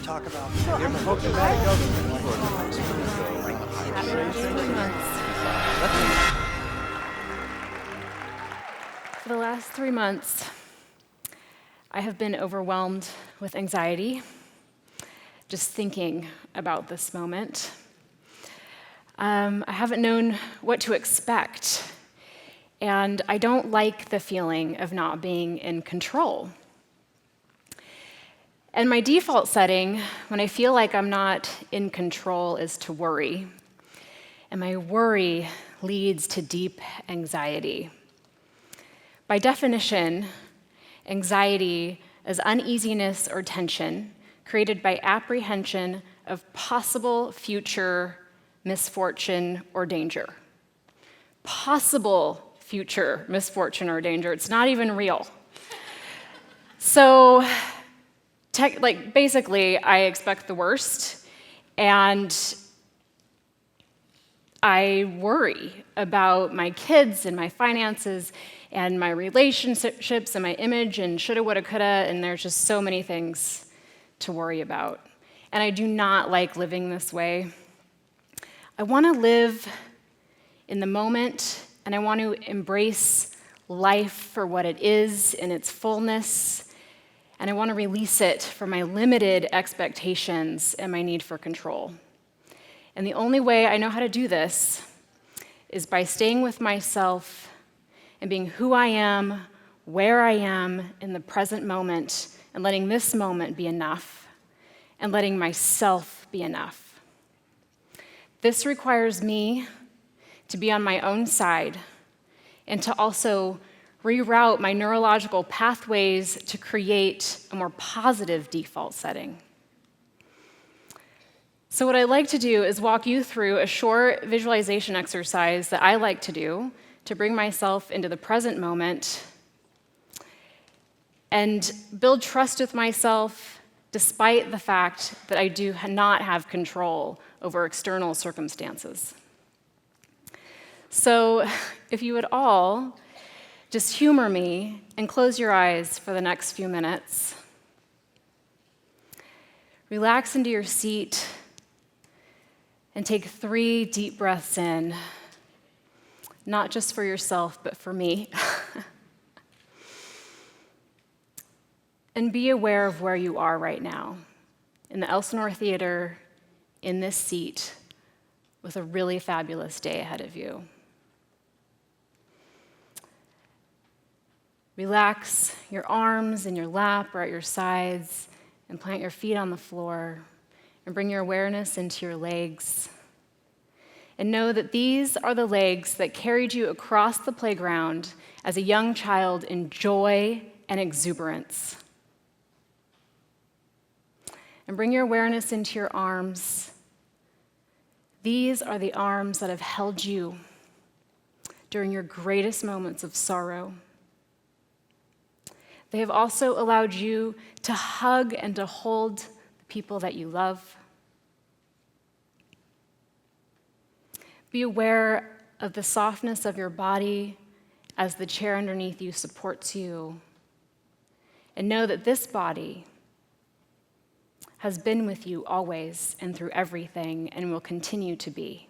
talk about. For the last 3 months, I have been overwhelmed with anxiety, just thinking about this moment. I haven't known what to expect, and I don't like the feeling of not being in control. And my default setting, when I feel like I'm not in control, is to worry. And my worry leads to deep anxiety. By definition, anxiety is uneasiness or tension created by apprehension of possible future misfortune or danger. Possible future misfortune or danger. It's not even real. So, basically, I expect the worst, and I worry about my kids and my finances and my relationships and my image and shoulda, woulda, coulda, and there's just so many things to worry about. And I do not like living this way. I want to live in the moment, and I want to embrace life for what it is in its fullness, and I want to release it from my limited expectations and my need for control. And the only way I know how to do this is by staying with myself and being who I am, where I am in the present moment, and letting this moment be enough, and letting myself be enough. This requires me to be on my own side and to also reroute my neurological pathways to create a more positive default setting. So what I'd like to do is walk you through a short visualization exercise that I like to do to bring myself into the present moment and build trust with myself despite the fact that I do not have control over external circumstances. So if you would all just humor me and close your eyes for the next few minutes. Relax into your seat and take 3 deep breaths in, not just for yourself, but for me. And be aware of where you are right now, in the Elsinore Theater, in this seat, with a really fabulous day ahead of you. Relax your arms in your lap or at your sides and plant your feet on the floor and bring your awareness into your legs. And know that these are the legs that carried you across the playground as a young child in joy and exuberance. And bring your awareness into your arms. These are the arms that have held you during your greatest moments of sorrow. They have also allowed you to hug and to hold the people that you love. Be aware of the softness of your body as the chair underneath you supports you. And know that this body has been with you always and through everything and will continue to be.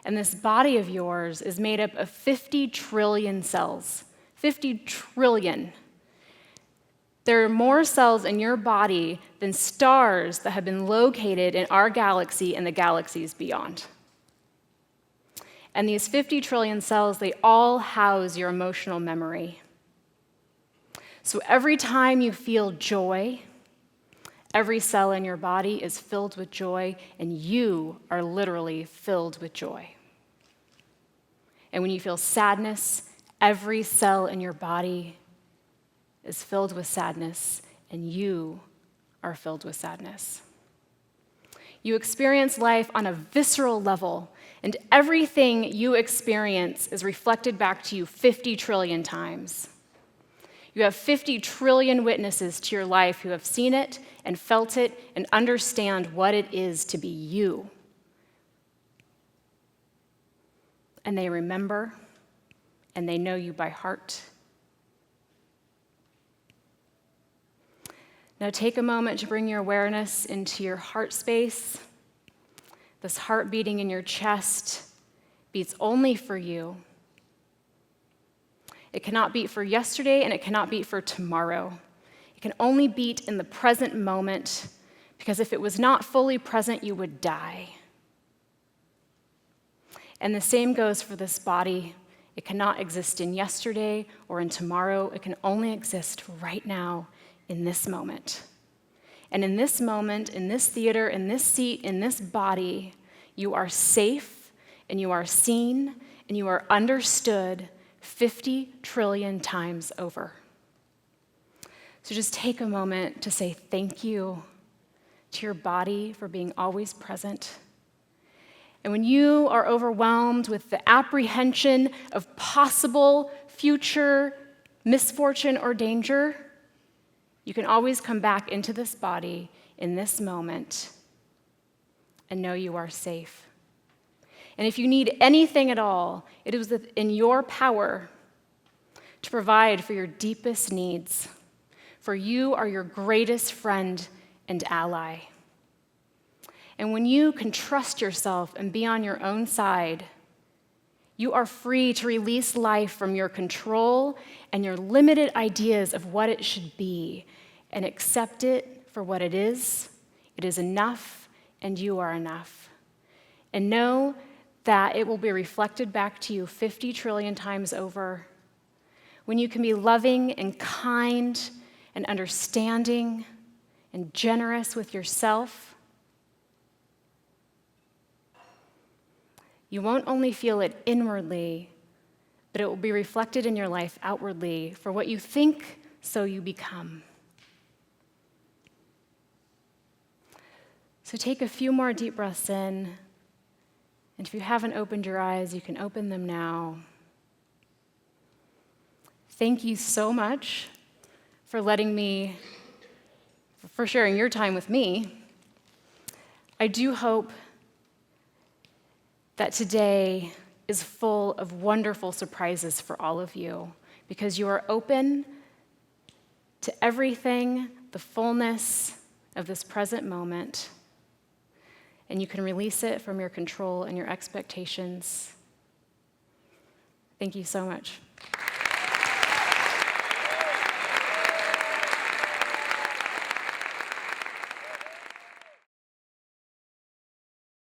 And this body of yours is made up of 50 trillion cells. 50 trillion. There are more cells in your body than stars that have been located in our galaxy and the galaxies beyond. And these 50 trillion cells, they all house your emotional memory. So every time you feel joy, every cell in your body is filled with joy, and you are literally filled with joy. And when you feel sadness, every cell in your body is filled with sadness, and you are filled with sadness. You experience life on a visceral level, and everything you experience is reflected back to you 50 trillion times. You have 50 trillion witnesses to your life who have seen it and felt it and understand what it is to be you. And they remember, and they know you by heart. Now take a moment to bring your awareness into your heart space. This heart beating in your chest beats only for you. It cannot beat for yesterday, and it cannot beat for tomorrow. It can only beat in the present moment, because if it was not fully present, you would die. And the same goes for this body. It cannot exist in yesterday or in tomorrow. It can only exist right now, in this moment. And in this moment, in this theater, in this seat, in this body, you are safe, and you are seen, and you are understood 50 trillion times over. So just take a moment to say thank you to your body for being always present. And when you are overwhelmed with the apprehension of possible future misfortune or danger, you can always come back into this body in this moment and know you are safe. And if you need anything at all, it is in your power to provide for your deepest needs, for you are your greatest friend and ally. And when you can trust yourself and be on your own side, you are free to release life from your control and your limited ideas of what it should be and accept it for what it is. It is enough, and you are enough. And know that it will be reflected back to you 50 trillion times over when you can be loving and kind and understanding and generous with yourself. You won't only feel it inwardly, but it will be reflected in your life outwardly. For what you think, so you become. So take a few more deep breaths in, and if you haven't opened your eyes, you can open them now. Thank you so much for sharing your time with me. I do hope that today is full of wonderful surprises for all of you, because you are open to everything, the fullness of this present moment, and you can release it from your control and your expectations. Thank you so much.